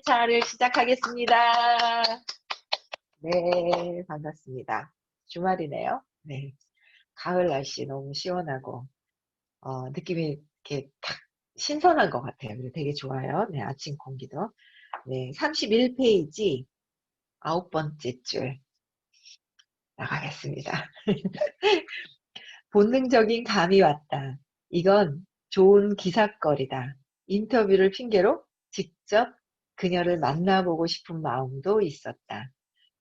차를 시작하겠습니다. 네, 반갑습니다. 주말이네요. 네. 가을 날씨 너무 시원하고, 느낌이 이렇게 탁 신선한 것 같아요. 그래서 되게 좋아요. 네, 아침 공기도. 네, 31페이지, 9번째 줄 나가겠습니다. 본능적인 감이 왔다. 이건 좋은 기삿거리다. 인터뷰를 핑계로 직접 그녀를 만나보고 싶은 마음도 있었다.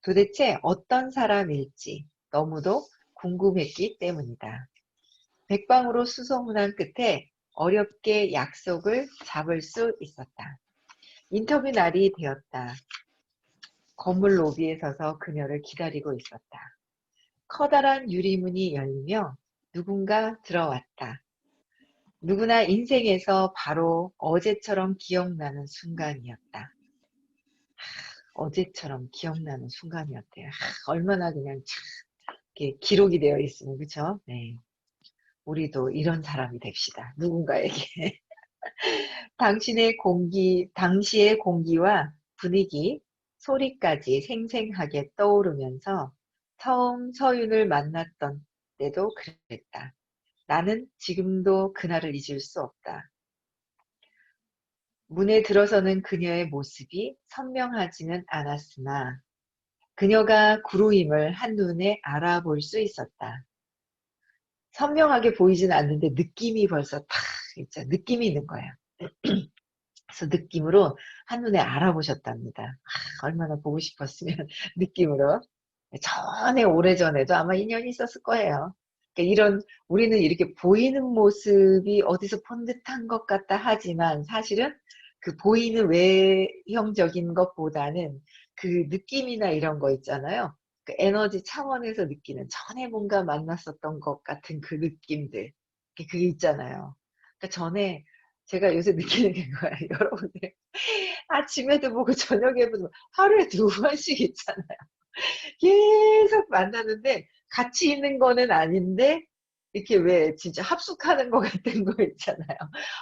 도대체 어떤 사람일지 너무도 궁금했기 때문이다. 백방으로 수소문한 끝에 어렵게 약속을 잡을 수 있었다. 인터뷰 날이 되었다. 건물 로비에 서서 그녀를 기다리고 있었다. 커다란 유리문이 열리며 누군가 들어왔다. 누구나 인생에서 바로 어제처럼 기억나는 순간이었다. 어제처럼 기억나는 순간이었대요. 얼마나 그냥 참 이렇게 기록이 되어 있으면, 그쵸? 네. 우리도 이런 사람이 됩시다. 누군가에게. 당시의 공기와 분위기, 소리까지 생생하게 떠오르면서 처음 서윤을 만났던 때도 그랬다. 나는 지금도 그날을 잊을 수 없다. 문에 들어서는 그녀의 모습이 선명하지는 않았으나 그녀가 구루임을 한눈에 알아볼 수 있었다. 선명하게 보이지는 않는데 느낌이 벌써 탁 있죠. 느낌이 있는 거예요. 그래서 느낌으로 한눈에 알아보셨답니다. 얼마나 보고 싶었으면 느낌으로. 전에 오래전에도 아마 인연이 있었을 거예요. 그러니까 우리는 이렇게 보이는 모습이 어디서 본 듯한 것 같다 하지만 사실은 그 보이는 외형적인 것보다는 그 느낌이나 이런 거 있잖아요. 그 에너지 차원에서 느끼는 전에 뭔가 만났었던 것 같은 그 느낌들. 그게 있잖아요. 그러니까 전에 제가 요새 느끼는 게 그거예요. 여러분들 아침에도 보고 저녁에도 보고 하루에 2번씩 있잖아요. 계속 만나는데 같이 있는 거는 아닌데 이렇게 왜 진짜 합숙하는 것 같은 거 있잖아요.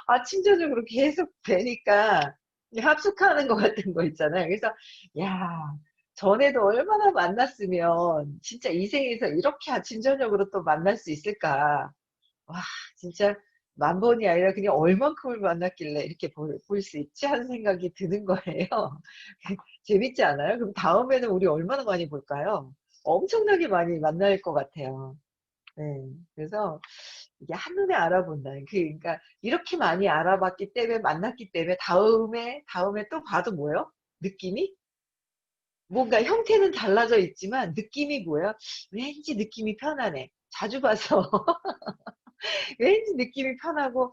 아침 저녁으로 계속 뵈니까 합숙하는 것 같은 거 있잖아요. 그래서 야, 전에도 얼마나 만났으면 진짜 이 생에서 이렇게 아침 저녁으로 또 만날 수 있을까. 와, 진짜 만 번이 아니라 그냥 얼만큼을 만났길래 이렇게 볼 수 있지 하는 생각이 드는 거예요. 재밌지 않아요? 그럼 다음에는 우리 얼마나 많이 볼까요? 엄청나게 많이 만날 것 같아요. 네. 그래서 이게 한눈에 알아본다. 그러니까 이렇게 많이 알아봤기 때문에 만났기 때문에 다음에 또 봐도 뭐예요? 느낌이? 뭔가 형태는 달라져 있지만 느낌이 뭐예요? 왠지 느낌이 편하네. 자주 봐서 왠지 느낌이 편하고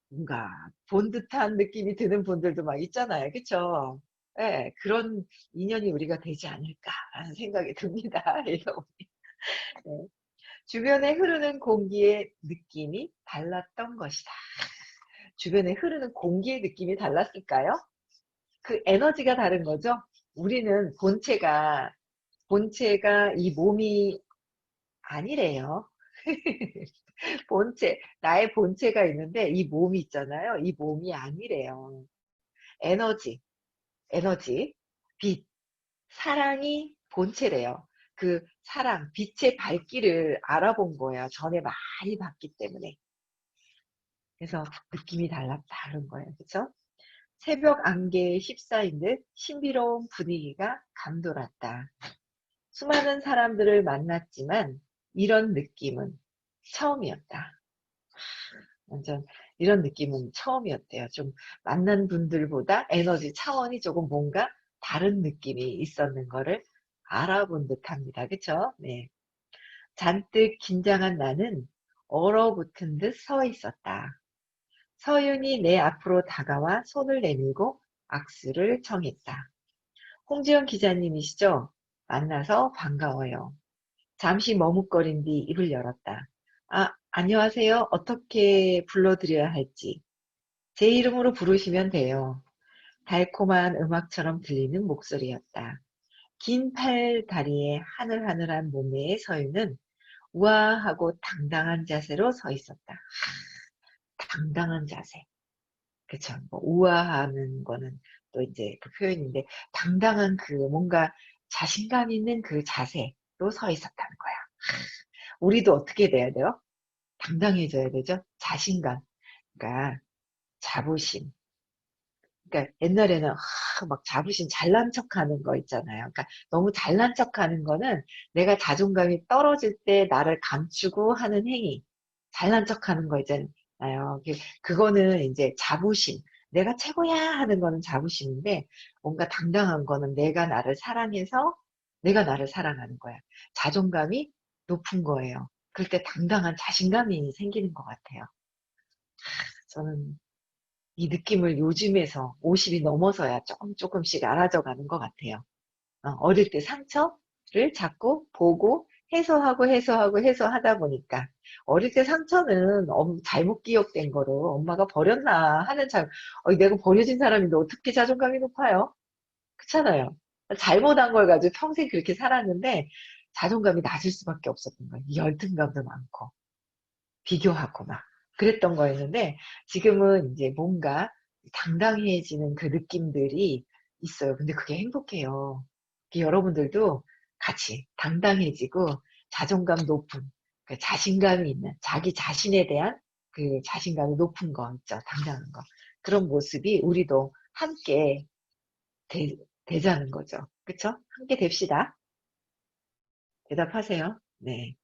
뭔가 본 듯한 느낌이 드는 분들도 막 있잖아요. 그쵸? 예, 그런 인연이 우리가 되지 않을까라는 생각이 듭니다. 그래서 네. 주변에 흐르는 공기의 느낌이 달랐던 것이다. 주변에 흐르는 공기의 느낌이 달랐을까요? 그 에너지가 다른 거죠? 우리는 본체가 이 몸이 아니래요. 나의 본체가 있는데 이 몸이 있잖아요. 이 몸이 아니래요. 에너지, 에너지, 빛, 사랑이 본체래요. 그 사랑, 빛의 밝기를 알아본 거예요. 전에 많이 봤기 때문에. 그래서 느낌이 다른 거예요. 그쵸? 새벽 안개에 휩싸인 듯 신비로운 분위기가 감돌았다. 수많은 사람들을 만났지만 이런 느낌은 처음이었다. 완전 이런 느낌은 처음이었대요. 좀 만난 분들보다 에너지 차원이 조금 뭔가 다른 느낌이 있었는 거를 알아본 듯합니다. 그쵸? 네. 잔뜩 긴장한 나는 얼어붙은 듯 서 있었다. 서윤이 내 앞으로 다가와 손을 내밀고 악수를 청했다. 홍지연 기자님이시죠? 만나서 반가워요. 잠시 머뭇거린 뒤 입을 열었다. 아, 안녕하세요. 어떻게 불러드려야 할지. 제 이름으로 부르시면 돼요. 달콤한 음악처럼 들리는 목소리였다. 긴 팔다리에 하늘하늘한 몸매의 서윤은 우아하고 당당한 자세로 서 있었다. 당당한 자세. 그쵸. 뭐 우아하는 거는 또 이제 그 표현인데, 당당한 그 뭔가 자신감 있는 그 자세로 서 있었다는 거야. 우리도 어떻게 돼야 돼요? 당당해져야 되죠? 자신감. 그러니까 자부심. 그러니까 옛날에는 막 자부심 잘난 척하는 거 있잖아요. 그러니까 너무 잘난 척하는 거는 내가 자존감이 떨어질 때 나를 감추고 하는 행위. 잘난 척하는 거 있잖아요. 그거는 이제 자부심. 내가 최고야 하는 거는 자부심인데, 뭔가 당당한 거는 내가 나를 사랑해서 내가 나를 사랑하는 거야. 자존감이 높은 거예요. 그럴 때 당당한 자신감이 생기는 것 같아요. 저는 이 느낌을 요즘에서 50이 넘어서야 조금씩 알아져 가는 것 같아요. 어릴 때 상처를 자꾸 보고 해소하다 보니까, 어릴 때 상처는 잘못 기억된 거로 엄마가 버렸나 하는 내가 버려진 사람인데 어떻게 자존감이 높아요? 그렇잖아요. 잘못한 걸 가지고 평생 그렇게 살았는데 자존감이 낮을 수밖에 없었던 거예요. 열등감도 많고 비교하고 막 그랬던 거였는데, 지금은 이제 뭔가 당당해지는 그 느낌들이 있어요. 근데 그게 행복해요. 여러분들도 같이 당당해지고 자존감 높은, 그 자신감이 있는, 자기 자신에 대한 그 자신감이 높은 거 있죠. 당당한 거. 그런 모습이 우리도 함께 되자는 거죠. 그쵸? 함께 됩시다. 대답하세요. 네.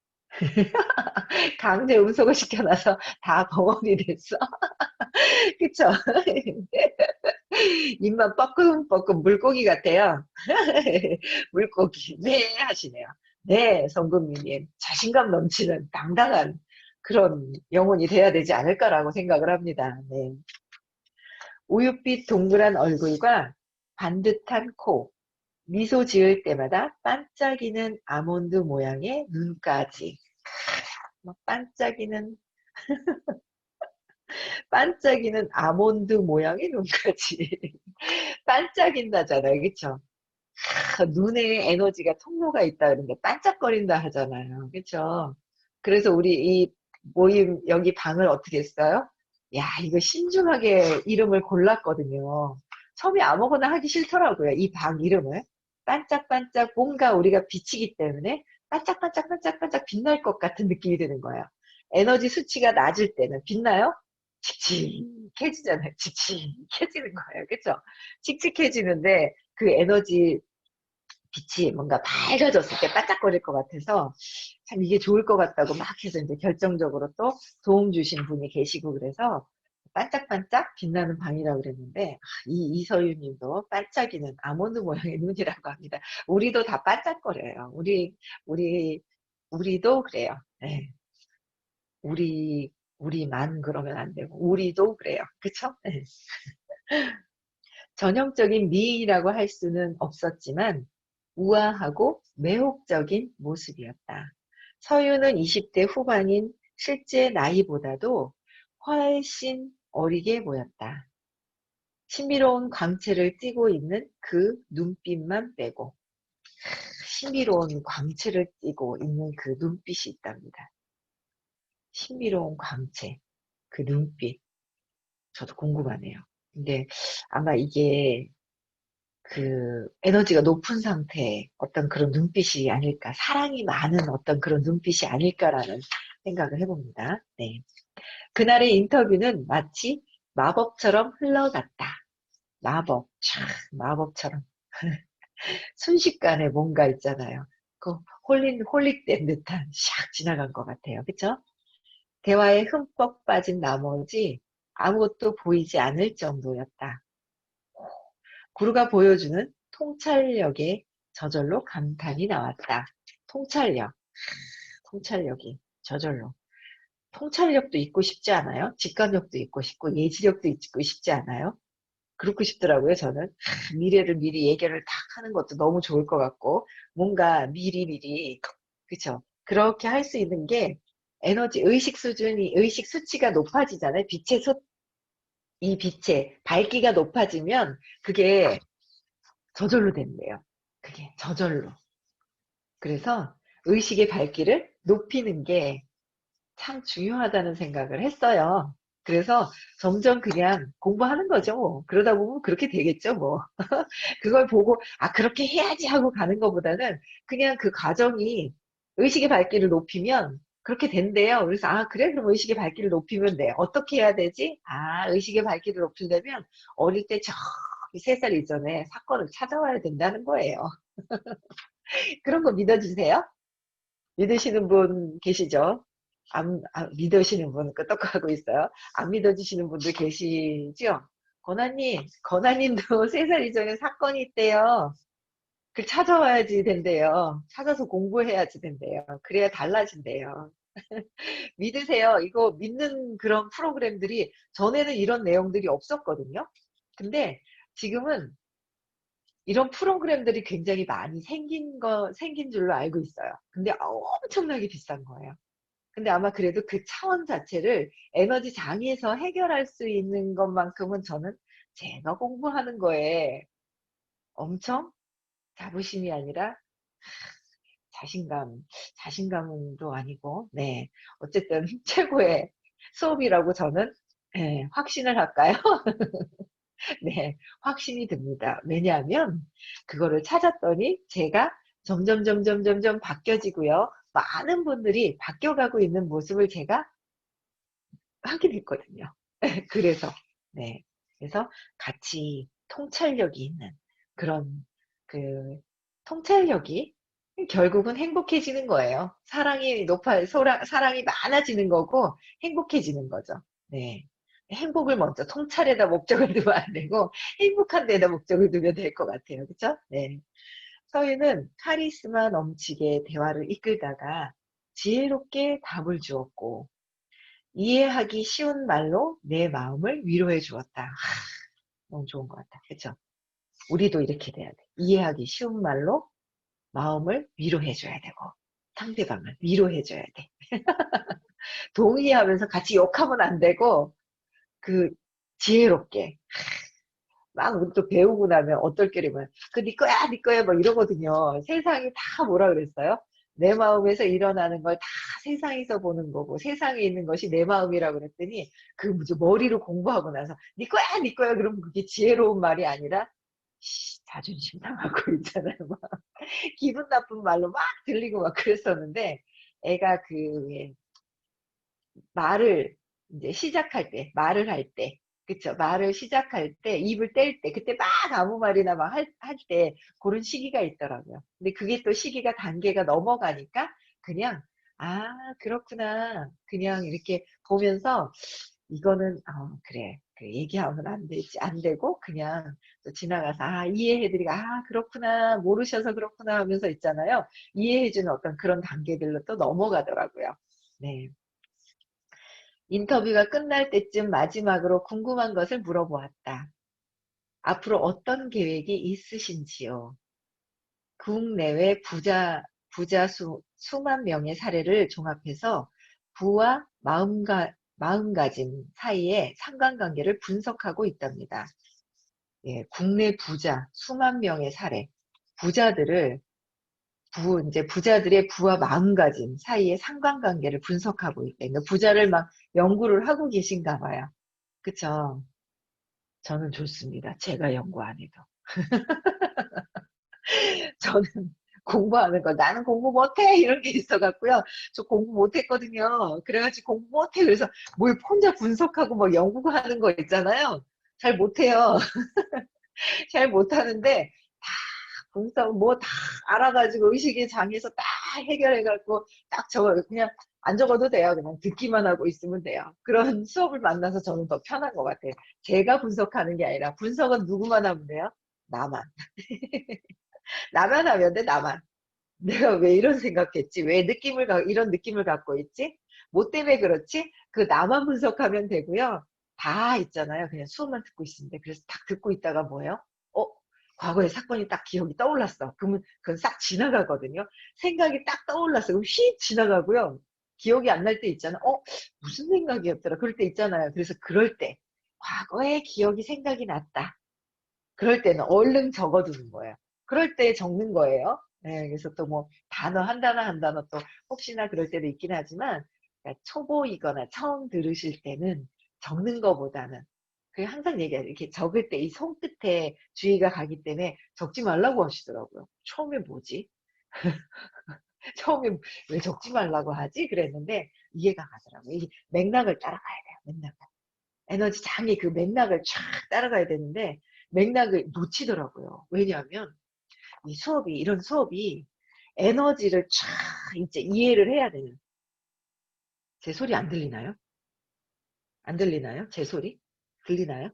강제 음소거 시켜놔서 다 벙어리 됐어. 그쵸? 입만 뻐끔뻐끔 물고기 같아요. 물고기. 네, 하시네요. 네, 성금미님. 자신감 넘치는 당당한 그런 영혼이 돼야 되지 않을까라고 생각을 합니다. 네. 우윳빛 동그란 얼굴과 반듯한 코, 미소 지을 때마다 반짝이는 아몬드 모양의 눈까지. 막 반짝이는 아몬드 모양의 눈까지. 반짝인다잖아요. 그쵸? 눈에 에너지가 통로가 있다 그러는데 반짝거린다 하잖아요. 그쵸? 그래서 우리 이 모임, 여기 방을 어떻게 했어요? 야, 이거 신중하게 이름을 골랐거든요. 처음에 아무거나 하기 싫더라고요. 이 방 이름을. 반짝반짝 뭔가 우리가 비치기 때문에 반짝반짝반짝반짝 빛날 것 같은 느낌이 드는 거예요. 에너지 수치가 낮을 때는 빛나요? 칙칙해지잖아요. 칙칙해지는 거예요. 그쵸? 칙칙해지는데 그 에너지 빛이 뭔가 밝아졌을 때 반짝거릴 것 같아서 참 이게 좋을 것 같다고 막 해서 이제 결정적으로 또 도움 주신 분이 계시고, 그래서 반짝반짝 빛나는 방이라고 그랬는데, 이서유 님도 반짝이는 아몬드 모양의 눈이라고 합니다. 우리도 다 반짝거려요. 우리, 우리도 그래요. 네. 우리만 그러면 안 되고, 우리도 그래요. 그쵸? 네. 전형적인 미인이라고 할 수는 없었지만 우아하고 매혹적인 모습이었다. 서유는 20대 후반인 실제 나이보다도 훨씬 어리게 보였다. 신비로운 광채를 띠고 있는 그 눈빛만 빼고. 신비로운 광채를 띠고 있는 그 눈빛이 있답니다. 신비로운 광채, 그 눈빛. 저도 궁금하네요. 근데 아마 이게 그 에너지가 높은 상태의 어떤 그런 눈빛이 아닐까, 사랑이 많은 어떤 그런 눈빛이 아닐까라는 생각을 해봅니다. 네. 그날의 인터뷰는 마치 마법처럼 흘러갔다. 마법처럼. 순식간에 뭔가 있잖아요. 그 홀릭된 듯한 샥 지나간 것 같아요. 그쵸? 대화에 흠뻑 빠진 나머지 아무것도 보이지 않을 정도였다. 구루가 보여주는 통찰력에 저절로 감탄이 나왔다. 통찰력, 통찰력이 저절로. 통찰력도 있고 싶지 않아요? 직관력도 있고 싶고 예지력도 있고 싶지 않아요? 그렇고 싶더라고요, 저는. 미래를 미리 예견을 딱 하는 것도 너무 좋을 것 같고, 뭔가 미리, 그쵸? 그렇게 할 수 있는 게 에너지, 의식 수치가 높아지잖아요. 이 빛의 밝기가 높아지면 그게 저절로 된대요. 그게 저절로. 그래서 의식의 밝기를 높이는 게 참 중요하다는 생각을 했어요. 그래서 점점 그냥 공부하는 거죠, 뭐. 그러다 보면 그렇게 되겠죠, 뭐. 그걸 보고, 아, 그렇게 해야지 하고 가는 것보다는 그냥 그 과정이 의식의 밝기를 높이면 그렇게 된대요. 그래서, 아, 그래? 그럼 의식의 밝기를 높이면 돼. 어떻게 해야 되지? 아, 의식의 밝기를 높이려면 어릴 때 저기 3살 이전에 사건을 찾아와야 된다는 거예요. 그런 거 믿어주세요? 믿으시는 분 계시죠? 믿으시는 분 끄떡하고 있어요. 안 믿어주시는 분들 계시죠? 권하님도 3살 이전에 사건이 있대요. 그 찾아와야지 된대요. 찾아서 공부해야지 된대요. 그래야 달라진대요. 믿으세요. 이거 믿는 그런 프로그램들이 전에는 이런 내용들이 없었거든요. 근데 지금은 이런 프로그램들이 굉장히 많이 생긴 줄로 알고 있어요. 근데 엄청나게 비싼 거예요. 근데 아마 그래도 그 차원 자체를 에너지 장에서 해결할 수 있는 것만큼은 저는 제가 공부하는 거에 엄청 자부심이 아니라 자신감, 자신감도 아니고, 네. 어쨌든 최고의 수업이라고 저는, 예, 확신을 할까요? 네, 확신이 듭니다. 왜냐하면 그거를 찾았더니 제가 점점 바뀌어지고요. 많은 분들이 바뀌어가고 있는 모습을 제가 확인했거든요. 그래서, 네. 그래서 같이 통찰력이 있는 그런 그 통찰력이 결국은 행복해지는 거예요. 사랑이 많아지는 거고 행복해지는 거죠. 네. 행복을 먼저 통찰에다 목적을 두면 안 되고 행복한 데다 목적을 두면 될 것 같아요. 그쵸? 네. 서유는 카리스마 넘치게 대화를 이끌다가 지혜롭게 답을 주었고 이해하기 쉬운 말로 내 마음을 위로해 주었다. 너무 좋은 것 같다. 그쵸? 우리도 이렇게 돼야 돼. 이해하기 쉬운 말로 마음을 위로해 줘야 되고 상대방을 위로해 줘야 돼. 동의하면서 같이 욕하면 안 되고 그 지혜롭게 막 우리 또 배우고 나면 어떨 게리면 네 거야 네 거야 막 이러거든요. 세상이 다 뭐라 그랬어요? 내 마음에서 일어나는 걸 다 세상에서 보는 거고 세상에 있는 것이 내 마음이라고 그랬더니 그 머리로 공부하고 나서 네 거야 네 거야 그러면 그게 지혜로운 말이 아니라 자존심 상하고 있잖아요. 막 기분 나쁜 말로 막 들리고 막 그랬었는데 애가 왜 말을 이제 시작할 때, 말을 할 때, 그쵸? 말을 시작할 때, 입을 뗄 때, 그때 막 아무 말이나 막 할 때, 그런 시기가 있더라고요. 근데 그게 또 시기가 단계가 넘어가니까, 그냥, 아, 그렇구나. 그냥 이렇게 보면서, 이거는, 그래. 그 얘기하면 안 되고, 그냥 또 지나가서, 이해해드리고, 그렇구나. 모르셔서 그렇구나 하면서 있잖아요. 이해해주는 어떤 그런 단계들로 또 넘어가더라고요. 네. 인터뷰가 끝날 때쯤 마지막으로 궁금한 것을 물어보았다. 앞으로 어떤 계획이 있으신지요? 국내외 부자 수만 명의 사례를 종합해서 부와 마음가짐 사이의 상관관계를 분석하고 있답니다. 예, 국내 부자 수만 명의 사례, 부자들을 이제 부자들의 부와 마음가짐 사이의 상관관계를 분석하고 있대. 그러니까 부자를 막 연구를 하고 계신가 봐요. 그쵸? 저는 좋습니다. 제가 연구 안 해도. 저는 공부하는 거, 나는 공부 못해! 이런 게 있어갖고요. 저 공부 못했거든요. 그래가지고 공부 못해. 그래서 뭘 혼자 분석하고 뭐 연구하는 거 있잖아요. 잘 못해요. 잘 못하는데, 분석 뭐 다 알아가지고 의식의 장에서 딱 해결해갖고 딱 적어요. 그냥 안 적어도 돼요. 그냥 듣기만 하고 있으면 돼요. 그런 수업을 만나서 저는 더 편한 것 같아요. 제가 분석하는 게 아니라 분석은 누구만 하면 돼요? 나만. 나만 하면 돼, 나만. 내가 왜 이런 생각했지? 왜 이런 느낌을 갖고 있지? 뭐 때문에 그렇지? 그 나만 분석하면 되고요. 다 있잖아요. 그냥 수업만 듣고 있는데. 그래서 딱 듣고 있다가 뭐예요? 어, 과거의 사건이 딱 기억이 떠올랐어. 그러면 그건 싹 지나가거든요. 생각이 딱 떠올랐어. 그럼 휙 지나가고요. 기억이 안 날 때 있잖아. 무슨 생각이었더라. 그럴 때 있잖아요. 그래서 그럴 때, 과거의 기억이 생각이 났다. 그럴 때는 얼른 적어두는 거예요. 그럴 때 적는 거예요. 네, 그래서 또 뭐 단어 한 단어 또 혹시나 그럴 때도 있긴 하지만 그러니까 초보이거나 처음 들으실 때는 적는 거보다는. 그 항상 얘기해요. 이렇게 적을 때 이 손끝에 주의가 가기 때문에 적지 말라고 하시더라고요. 처음에 뭐지? 처음에 왜 적지 말라고 하지? 그랬는데 이해가 가더라고요. 이 맥락을 따라가야 돼요. 맥락을. 에너지 장이 그 맥락을 쫙 따라가야 되는데 맥락을 놓치더라고요. 왜냐하면 이 수업이 이런 수업이 에너지를 쫙 이제 이해를 해야 되는. 제 소리 안 들리나요? 안 들리나요? 제 소리? 들리나요?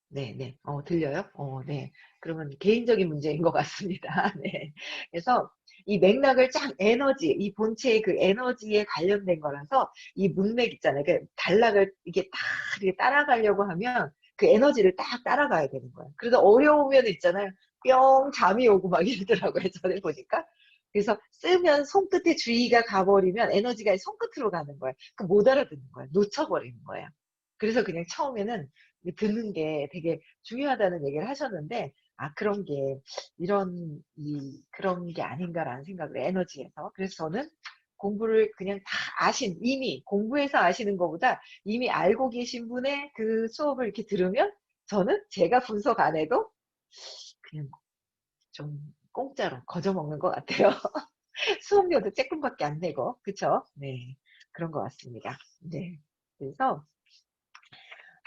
네, 네. 들려요? 네. 그러면 개인적인 문제인 것 같습니다. 네. 그래서 이 맥락을 쫙 에너지, 이 본체의 그 에너지에 관련된 거라서 이 문맥 있잖아요. 그 단락을 이게 딱 이렇게 따라가려고 하면 그 에너지를 딱 따라가야 되는 거예요. 그래서 어려우면 있잖아요. 뿅 잠이 오고 막 이러더라고요. 전에 보니까. 그래서 쓰면 손끝에 주의가 가버리면 에너지가 손끝으로 가는 거예요. 그 못 알아듣는 거예요. 놓쳐버리는 거예요. 그래서 그냥 처음에는 듣는 게 되게 중요하다는 얘기를 하셨는데, 아, 그런 게, 그런 게 아닌가라는 생각을 에너지에서. 그래서 저는 공부를 그냥 다 이미 공부해서 아시는 것보다 이미 알고 계신 분의 그 수업을 이렇게 들으면 저는 제가 분석 안 해도 그냥 좀 공짜로 거저 먹는 것 같아요. 수업료도 조금밖에 안 내고, 그쵸? 네. 그런 것 같습니다. 네. 그래서,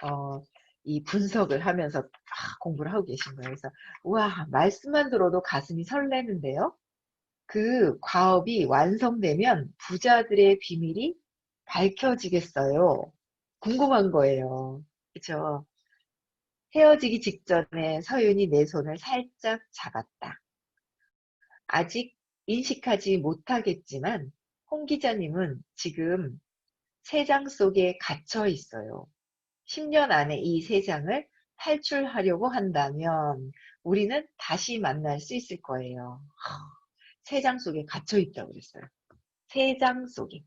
어, 이 분석을 하면서 공부를 하고 계신 거예요. 그래서, 우와, 말씀만 들어도 가슴이 설레는데요. 그 과업이 완성되면 부자들의 비밀이 밝혀지겠어요. 궁금한 거예요. 그쵸? 헤어지기 직전에 서윤이 내 손을 살짝 잡았다. 아직 인식하지 못하겠지만, 홍 기자님은 지금 세 장 속에 갇혀 있어요. 10년 안에 이 세 장을 탈출하려고 한다면 우리는 다시 만날 수 있을 거예요. 세 장 속에 갇혀 있다고 그랬어요. 세 장 속에.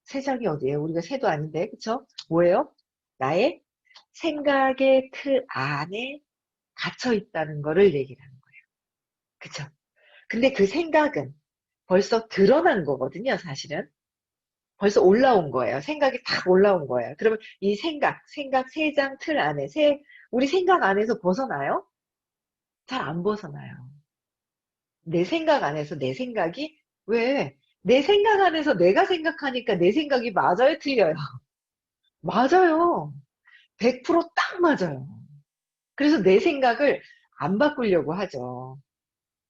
세 장이 어디예요? 우리가 새도 아닌데, 그쵸? 뭐예요? 나의 생각의 틀 안에 갇혀 있다는 거를 얘기를 하는 거예요. 그쵸? 근데 그 생각은 벌써 드러난 거거든요, 사실은. 벌써 올라온 거예요. 생각이 탁 올라온 거예요. 그러면 이 생각 세 장 틀 안에, 우리 생각 안에서 벗어나요? 잘 안 벗어나요. 내 생각 안에서 내 생각이, 왜? 내 생각 안에서 내가 생각하니까 내 생각이 맞아요, 틀려요? 맞아요. 100%딱 맞아요. 그래서 내 생각을 안 바꾸려고 하죠.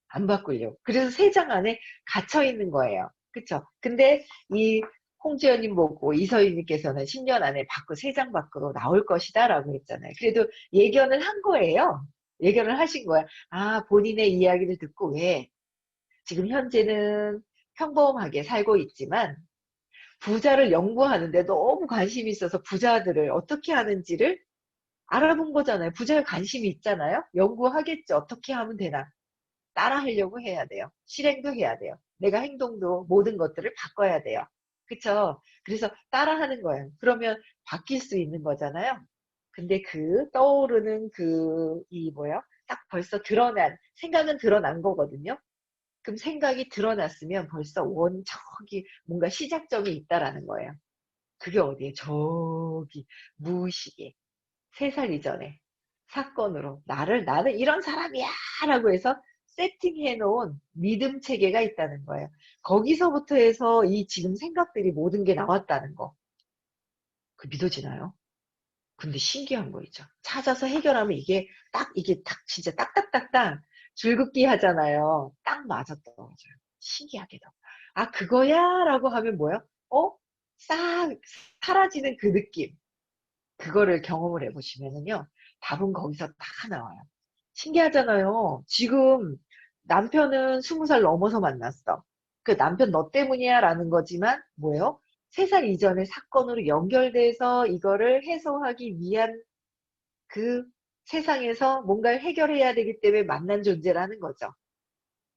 안 바꾸려고. 그래서 세 장 안에 갇혀 있는 거예요. 그쵸? 근데 이 홍지연님 보고 이서희님께서는 10년 안에 세 장 밖으로 나올 것이다 라고 했잖아요. 그래도 예견을 한 거예요. 예견을 하신 거야. 아, 본인의 이야기를 듣고 왜 지금 현재는 평범하게 살고 있지만 부자를 연구하는데 너무 관심이 있어서 부자들을 어떻게 하는지를 알아본 거잖아요. 부자에 관심이 있잖아요. 연구하겠죠. 어떻게 하면 되나. 따라하려고 해야 돼요. 실행도 해야 돼요. 내가 행동도 모든 것들을 바꿔야 돼요. 그쵸? 그래서 따라하는 거예요. 그러면 바뀔 수 있는 거잖아요. 근데 그 떠오르는 딱 벌써 생각은 드러난 거거든요. 그럼 생각이 드러났으면 벌써 저기 뭔가 시작점이 있다라는 거예요. 그게 어디에? 저기 무의식에 3살 이전에 사건으로 나는 이런 사람이야 라고 해서 세팅해 놓은 믿음 체계가 있다는 거예요. 거기서부터 해서 이 지금 생각들이 모든 게 나왔다는 거. 그 믿어지나요? 근데 신기한 거 있죠. 찾아서 해결하면 이게 딱 진짜 딱딱딱딱 줄긋기 하잖아요. 딱 맞아떨어져요. 신기하게도. 아, 그거야? 라고 하면 뭐예요? 어? 싹 사라지는 그 느낌. 그거를 경험을 해보시면은요, 답은 거기서 다 나와요. 신기하잖아요. 지금 남편은 20살 넘어서 만났어. 그 남편 너 때문이야 라는 거지만 뭐예요? 3살 이전의 사건으로 연결돼서 이거를 해소하기 위한 그 세상에서 뭔가를 해결해야 되기 때문에 만난 존재라는 거죠.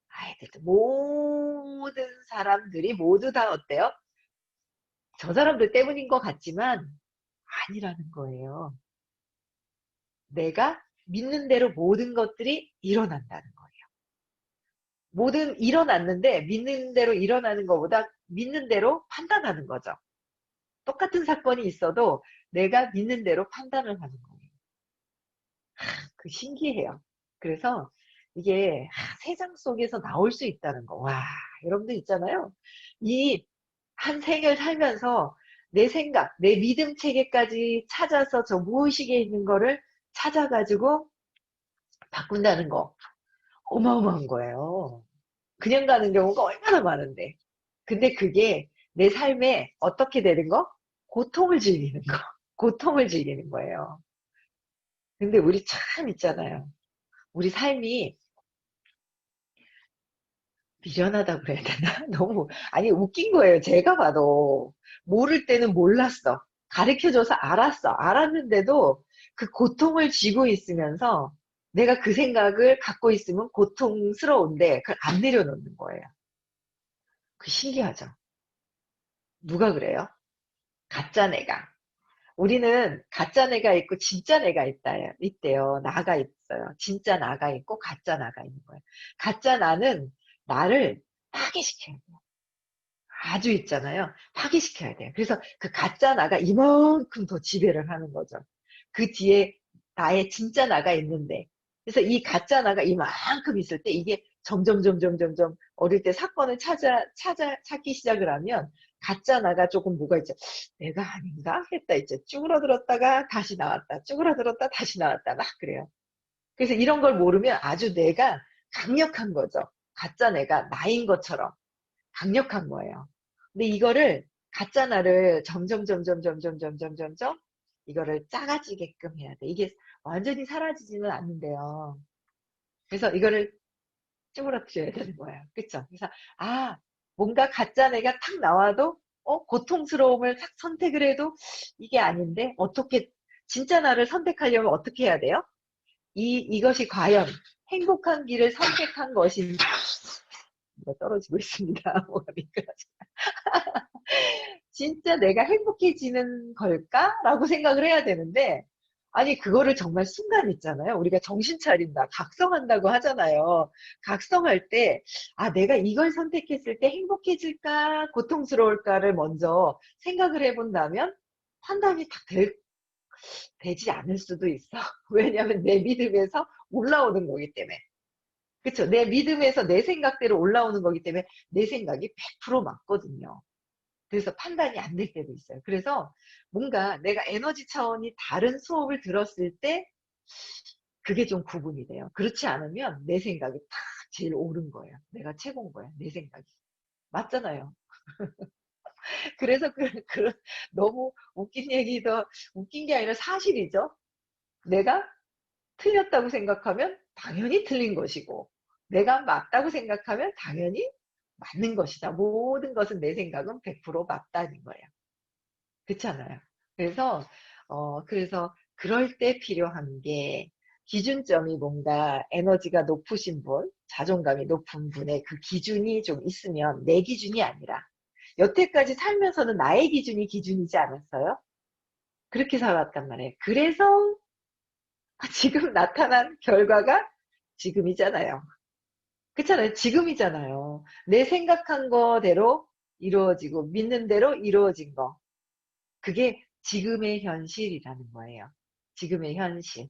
아이들 모든 사람들이 모두 다 어때요? 저 사람들 때문인 것 같지만 아니라는 거예요. 내가 믿는 대로 모든 것들이 일어난다는 거예요. 일어났는데 믿는 대로 일어나는 것보다 믿는 대로 판단하는 거죠. 똑같은 사건이 있어도 내가 믿는 대로 판단을 하는 거예요. 그 신기해요. 그래서 이게 세상 속에서 나올 수 있다는 거. 와, 여러분들 있잖아요. 이 한 생을 살면서 내 생각, 내 믿음 체계까지 찾아서 저 무의식에 있는 거를 찾아가지고 바꾼다는 거. 어마어마한 거예요. 그냥 가는 경우가 얼마나 많은데. 근데 그게 내 삶에 어떻게 되는 거? 고통을 즐기는 거. 고통을 즐기는 거예요. 근데 우리 참 있잖아요. 우리 삶이 미련하다고 그래야 되나? 너무, 아니, 웃긴 거예요. 제가 봐도. 모를 때는 몰랐어. 가르쳐줘서 알았어. 알았는데도 그 고통을 쥐고 있으면서 내가 그 생각을 갖고 있으면 고통스러운데 그걸 안 내려놓는 거예요. 그 신기하죠? 누가 그래요? 가짜 내가. 우리는 가짜 내가 있고 진짜 내가 있대요. 나가 있어요. 진짜 나가 있고 가짜 나가 있는 거예요. 가짜 나는 나를 파괴시켜요. 아주 있잖아요. 파괴시켜야 돼요. 그래서 그 가짜 나가 이만큼 더 지배를 하는 거죠. 그 뒤에 나의 진짜 나가 있는데. 그래서 이 가짜 나가 이만큼 있을 때 이게 점점 어릴 때 사건을 찾기 시작을 하면 가짜 나가 조금 뭐가 있죠. 내가 아닌가? 했다 있죠. 쭈그러들었다가 다시 나왔다. 쭈그러들었다 다시 나왔다. 막 그래요. 그래서 이런 걸 모르면 아주 내가 강력한 거죠. 가짜 내가 나인 것처럼. 강력한 거예요. 근데 이거를 가짜 나를 점점 이거를 작아지게끔 해야 돼. 이게 완전히 사라지지는 않는데요. 그래서 이거를 쭈그러뜨려야 되는 거예요. 그쵸? 그래서 뭔가 가짜 내가 탁 나와도 고통스러움을 탁 선택을 해도 이게 아닌데 어떻게 진짜 나를 선택하려면 어떻게 해야 돼요? 이것이 과연 행복한 길을 선택한 것인지 뭐가 떨어지고 있습니다. 뭐가 미끄러져. 진짜 내가 행복해지는 걸까라고 생각을 해야 되는데, 아니, 그거를 정말 순간 있잖아요. 우리가 정신 차린다, 각성한다고 하잖아요. 각성할 때, 내가 이걸 선택했을 때 행복해질까, 고통스러울까를 먼저 생각을 해본다면 판단이 되지 않을 수도 있어. 왜냐하면 내 믿음에서 올라오는 거기 때문에. 그쵸? 내 믿음에서 내 생각대로 올라오는 거기 때문에 내 생각이 100% 맞거든요. 그래서 판단이 안 될 때도 있어요. 그래서 뭔가 내가 에너지 차원이 다른 수업을 들었을 때 그게 좀 구분이 돼요. 그렇지 않으면 내 생각이 딱 제일 옳은 거예요. 내가 최고인 거야. 내 생각이. 맞잖아요. 그래서 너무 웃긴 얘기도 웃긴 게 아니라 사실이죠. 내가 틀렸다고 생각하면 당연히 틀린 것이고 내가 맞다고 생각하면 당연히 맞는 것이다. 모든 것은 내 생각은 100% 맞다는 거예요. 그렇잖아요. 그래서 그럴 때 필요한 게 기준점이 뭔가 에너지가 높으신 분, 자존감이 높은 분의 그 기준이 좀 있으면 내 기준이 아니라 여태까지 살면서는 나의 기준이 기준이지 않았어요? 그렇게 살아왔단 말이에요. 그래서 지금 나타난 결과가 지금이잖아요. 그렇잖아요. 지금이잖아요. 내 생각한 거대로 이루어지고 믿는 대로 이루어진 거. 그게 지금의 현실이라는 거예요. 지금의 현실.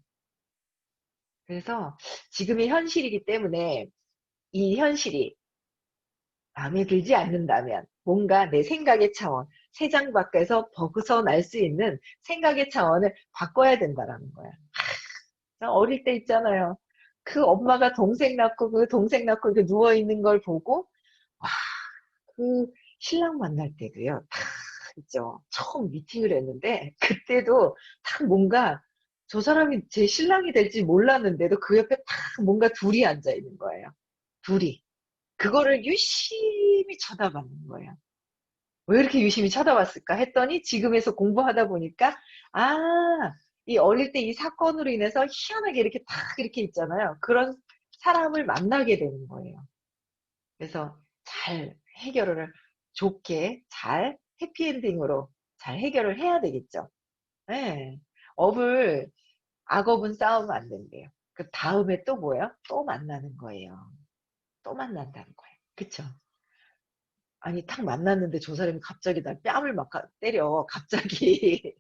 그래서 지금의 현실이기 때문에 이 현실이 마음에 들지 않는다면 뭔가 내 생각의 차원, 세상 밖에서 벗어날 수 있는 생각의 차원을 바꿔야 된다라는 거야. 어릴 때 있잖아요. 그 엄마가 동생 낳고 그 동생 낳고 이렇게 누워있는 걸 보고 와, 그 신랑 만날 때도요. 딱 있죠. 처음 미팅을 했는데 그때도 딱 뭔가 저 사람이 제 신랑이 될지 몰랐는데도 그 옆에 딱 뭔가 둘이 앉아 있는 거예요. 둘이. 그거를 유심히 쳐다봤는 거예요. 왜 이렇게 유심히 쳐다봤을까 했더니 지금에서 공부하다 보니까 아, 이 어릴 때 이 사건으로 인해서 희한하게 이렇게 딱 이렇게 있잖아요. 그런 사람을 만나게 되는 거예요. 그래서 잘 해결을 좋게 잘 해피엔딩으로 잘 해결을 해야 되겠죠. 네. 업을 악업은 싸우면 안 된대요. 그 다음에 또 뭐예요? 또 만나는 거예요. 또 만난다는 거예요. 그쵸? 아니 탁 만났는데 저 사람이 갑자기 날 뺨을 막 때려. 갑자기.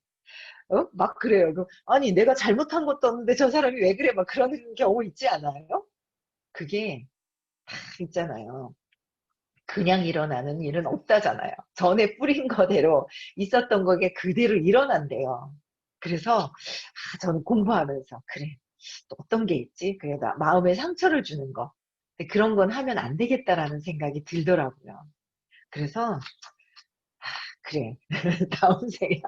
막 그래요. 아니, 내가 잘못한 것도 없는데 저 사람이 왜 그래? 막 그러는 경우 있지 않아요? 그게 있잖아요. 그냥 일어나는 일은 없다잖아요. 전에 뿌린 거대로 있었던 거게 그대로 일어난대요. 그래서 저는 공부하면서 그래, 또 어떤 게 있지? 그래, 나 마음에 상처를 주는 거. 근데 그런 건 하면 안 되겠다라는 생각이 들더라고요. 그래서 그래, 다음 생에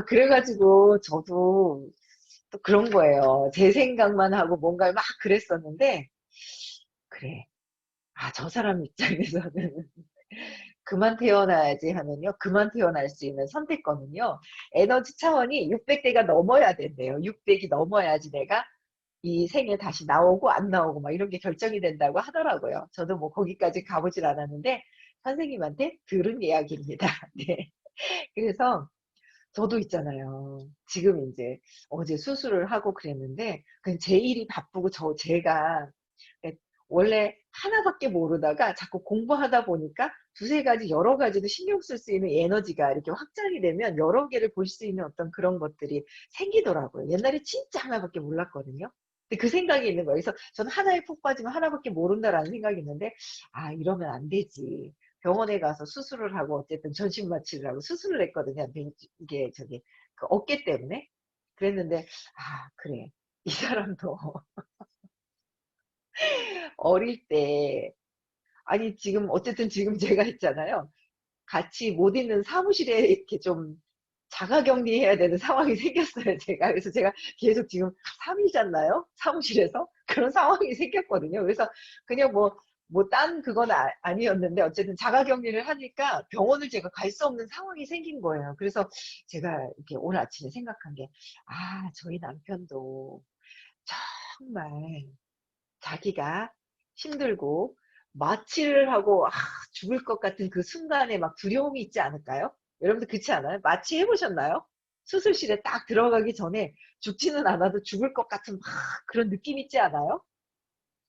그래가지고 저도 또 그런 거예요. 제 생각만 하고 뭔가를 막 그랬었는데 그래, 저 사람 입장에서는 그만 태어나야지 하면요. 그만 태어날 수 있는 선택권은요. 에너지 차원이 600대가 넘어야 된대요. 600이 넘어야지 내가 이 생에 다시 나오고 안 나오고 막 이런 게 결정이 된다고 하더라고요. 저도 뭐 거기까지 가보질 않았는데 선생님한테 들은 이야기입니다. 네. 그래서 저도 있잖아요. 지금 이제 어제 수술을 하고 그랬는데 그냥 제 일이 바쁘고 제가 원래 하나밖에 모르다가 자꾸 공부하다 보니까 두세 가지 여러 가지도 신경 쓸 수 있는 에너지가 이렇게 확장이 되면 여러 개를 볼 수 있는 어떤 그런 것들이 생기더라고요. 옛날에 진짜 하나밖에 몰랐거든요. 근데 그 생각이 있는 거예요. 그래서 저는 하나에 푹 빠지면 하나밖에 모른다라는 생각이 있는데 이러면 안 되지. 병원에 가서 수술을 하고 어쨌든 전신 마취를 하고 수술을 했거든요. 근데 이게 저기 그 어깨 때문에 그랬는데 그래 이 사람도 어릴 때 아니 지금 어쨌든 지금 제가 있잖아요. 같이 못 있는 사무실에 이렇게 좀 자가격리해야 되는 상황이 생겼어요. 제가 그래서 제가 계속 지금 3일 잤나요? 사무실에서 그런 상황이 생겼거든요. 그래서 그냥 뭐 딴 그건 아니었는데 어쨌든 자가격리를 하니까 병원을 제가 갈 수 없는 상황이 생긴 거예요. 그래서 제가 이렇게 오늘 아침에 생각한 게 저희 남편도 정말 자기가 힘들고 마취를 하고 죽을 것 같은 그 순간에 막 두려움이 있지 않을까요? 여러분들 그렇지 않아요? 마취 해보셨나요? 수술실에 딱 들어가기 전에 죽지는 않아도 죽을 것 같은 막 그런 느낌 있지 않아요?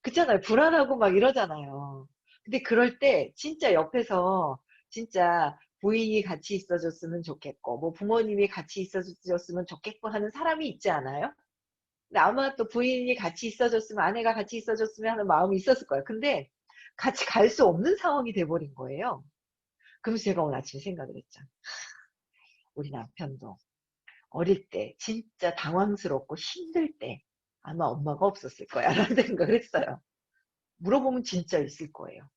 그렇잖아요. 불안하고 막 이러잖아요. 근데 그럴 때 진짜 옆에서 진짜 부인이 같이 있어줬으면 좋겠고 뭐 부모님이 같이 있어줬으면 좋겠고 하는 사람이 있지 않아요? 근데 아마 또 부인이 같이 있어줬으면 아내가 같이 있어줬으면 하는 마음이 있었을 거예요. 근데 같이 갈 수 없는 상황이 돼버린 거예요. 그러면서 제가 오늘 아침에 생각을 했죠. 우리 남편도 어릴 때 진짜 당황스럽고 힘들 때 아마 엄마가 없었을 거야 라는 생각을 했어요. 물어보면 진짜 있을 거예요.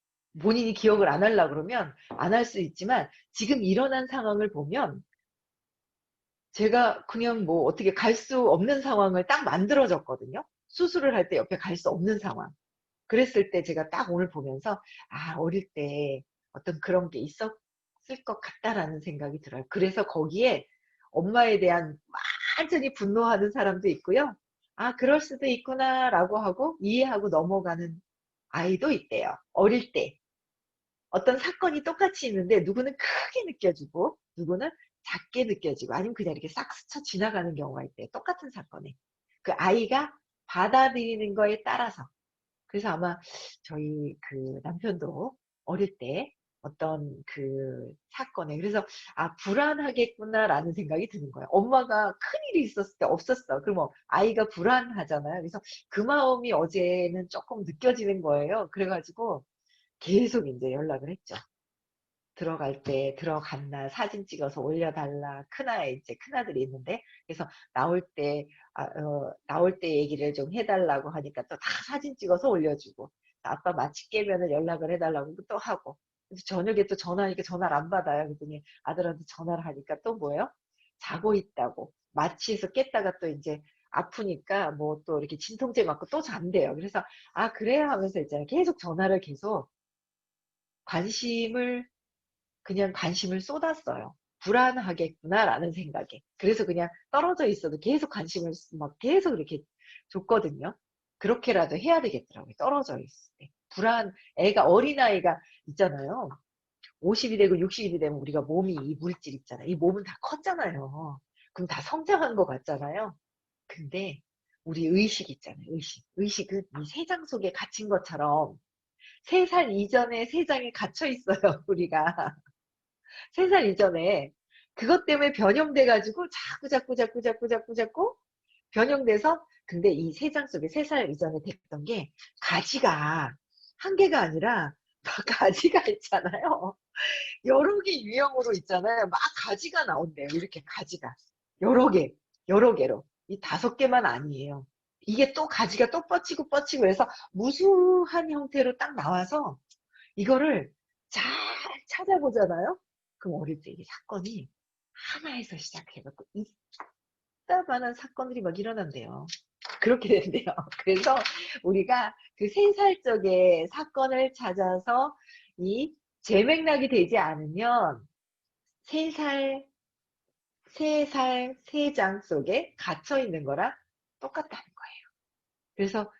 본인이 기억을 안 하려고 그러면 안 할 수 있지만 지금 일어난 상황을 보면 제가 그냥 뭐 어떻게 갈 수 없는 상황을 딱 만들어졌거든요. 수술을 할 때 옆에 갈 수 없는 상황. 그랬을 때 제가 딱 오늘 보면서 어릴 때 어떤 그런 게 있었을 것 같다라는 생각이 들어요. 그래서 거기에 엄마에 대한 완전히 분노하는 사람도 있고요. 그럴 수도 있구나라고 하고 이해하고 넘어가는 아이도 있대요. 어릴 때. 어떤 사건이 똑같이 있는데 누구는 크게 느껴지고 누구는 작게 느껴지고 아니면 그냥 이렇게 싹 스쳐 지나가는 경우가 있대요. 똑같은 사건에. 그 아이가 받아들이는 거에 따라서 그래서 아마 저희 그 남편도 어릴 때 어떤 그 사건에 그래서 불안하겠구나라는 생각이 드는 거예요. 엄마가 큰일이 있었을 때 없었어. 그러면 아이가 불안하잖아요. 그래서 그 마음이 어제는 조금 느껴지는 거예요. 그래가지고 계속 이제 연락을 했죠. 들어갈 때 들어갔나 사진 찍어서 올려달라. 이제 큰아들이 있는데 그래서 나올 때 나올 때 얘기를 좀 해달라고 하니까 또 다 사진 찍어서 올려주고 아빠 마취 깨면은 연락을 해달라고 또 하고 그래서 저녁에 또 전화하니까 전화를 안 받아요. 그랬더니 아들한테 전화를 하니까 또 뭐예요? 자고 있다고 마취해서 깼다가 또 이제 아프니까 뭐 또 이렇게 진통제 맞고 또 잔대요. 그래서 그래요 하면서 있잖아요. 계속 전화를 계속 관심을 그냥 관심을 쏟았어요. 불안하겠구나라는 생각에. 그래서 그냥 떨어져 있어도 계속 관심을 막 계속 이렇게 줬거든요. 그렇게라도 해야 되겠더라고요. 떨어져 있을 때. 애가, 어린아이가 있잖아요. 50이 되고 60이 되면 우리가 몸이 이 물질 있잖아요. 이 몸은 다 컸잖아요. 그럼 다 성장한 것 같잖아요. 근데 우리 의식 있잖아요. 의식은 이 세장 속에 갇힌 것처럼 3살 이전에 세장에 갇혀 있어요. 우리가. 3살 이전에 그것 때문에 변형돼 가지고 자꾸 변형돼서, 근데 이 세 장 속에 3살 이전에 됐던 게 가지가 한 개가 아니라 막 가지가 있잖아요. 여러 개 유형으로 있잖아요. 막 가지가 나온대요. 이렇게 가지가 여러 개, 여러 개로. 이 5개만 아니에요. 이게 또 가지가 또 뻗치고 해서 무수한 형태로 딱 나와서 이거를 잘 찾아보잖아요. 그럼 어릴 때 이게 사건이 하나에서 시작해갖고 이따만한 사건들이 막 일어난대요. 그렇게 된대요. 그래서 우리가 그 3살 적의 사건을 찾아서 이 재맥락이 되지 않으면 3살, 3살, 3장 속에 갇혀 있는 거랑 똑같다는 거예요. 그래서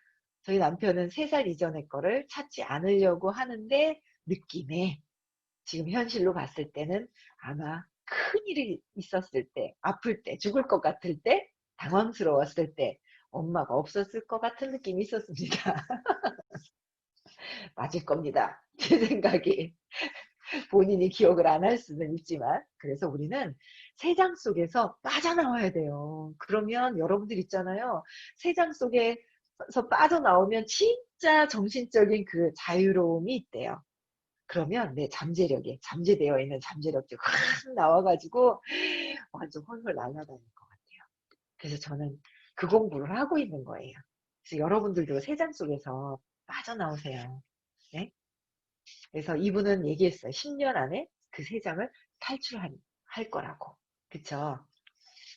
저희 남편은 3살 이전의 거를 찾지 않으려고 하는데, 느낌에 지금 현실로 봤을 때는 아마 큰일이 있었을 때, 아플 때, 죽을 것 같을 때, 당황스러웠을 때 엄마가 없었을 것 같은 느낌이 있었습니다. 맞을 겁니다. 제 생각이. 본인이 기억을 안 할 수는 있지만. 그래서 우리는 3장 속에서 빠져나와야 돼요. 그러면 여러분들 있잖아요. 3장 속에서 빠져나오면 진짜 정신적인 그 자유로움이 있대요. 그러면 내 잠재력에, 잠재되어 있는 잠재력이 확 나와가지고 완전 헐헐 날아다닐 것 같아요. 그래서 저는 그 공부를 하고 있는 거예요. 그래서 여러분들도 3장 속에서 빠져나오세요. 네? 그래서 이분은 얘기했어요. 10년 안에 그 3장을 탈출할 거라고. 그쵸?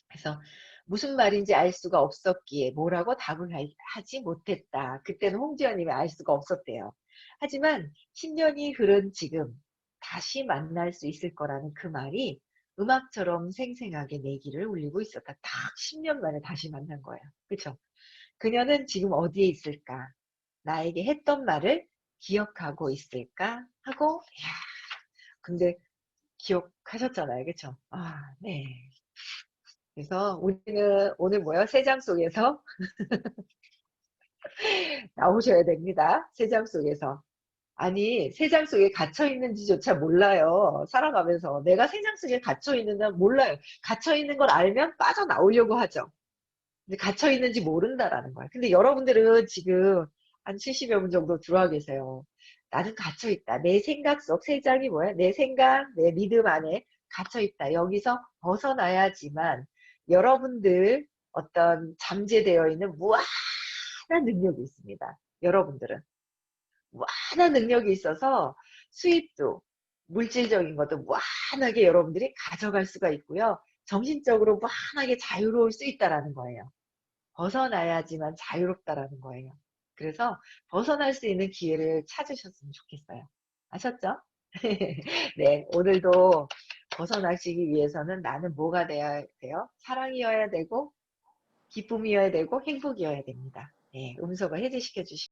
그래서 무슨 말인지 알 수가 없었기에 뭐라고 답을 하지 못했다. 그때는 홍지연님이 알 수가 없었대요. 하지만 10년이 흐른 지금 다시 만날 수 있을 거라는 그 말이 음악처럼 생생하게 내 귀를 울리고 있었다. 딱 10년 만에 다시 만난 거예요. 그쵸? 그녀는 지금 어디에 있을까? 나에게 했던 말을 기억하고 있을까? 하고, 야, 근데 기억하셨잖아요. 그쵸? 아, 네. 그래서 우리는 오늘 뭐요? 3장 속에서 나오셔야 됩니다. 3장 속에서. 아니, 3장 속에 갇혀 있는지조차 몰라요. 살아가면서. 내가 3장 속에 갇혀 있는지 몰라요. 갇혀 있는 걸 알면 빠져나오려고 하죠. 근데 갇혀 있는지 모른다라는 거예요. 근데 여러분들은 지금 한 70여 분 정도 들어와 계세요. 나는 갇혀 있다. 내 생각 속 3장이 뭐야? 내 생각, 내 믿음 안에 갇혀 있다. 여기서 벗어나야지만 여러분들 어떤 잠재되어 있는 무한한 능력이 있습니다. 여러분들은 무한한 능력이 있어서 수입도, 물질적인 것도 무한하게 여러분들이 가져갈 수가 있고요. 정신적으로 무한하게 자유로울 수 있다라는 거예요. 벗어나야지만 자유롭다라는 거예요. 그래서 벗어날 수 있는 기회를 찾으셨으면 좋겠어요. 아셨죠? 네, 오늘도 벗어나시기 위해서는 나는 뭐가 돼야 돼요? 사랑이어야 되고, 기쁨이어야 되고, 행복이어야 됩니다. 네, 음소거 해제시켜 주시고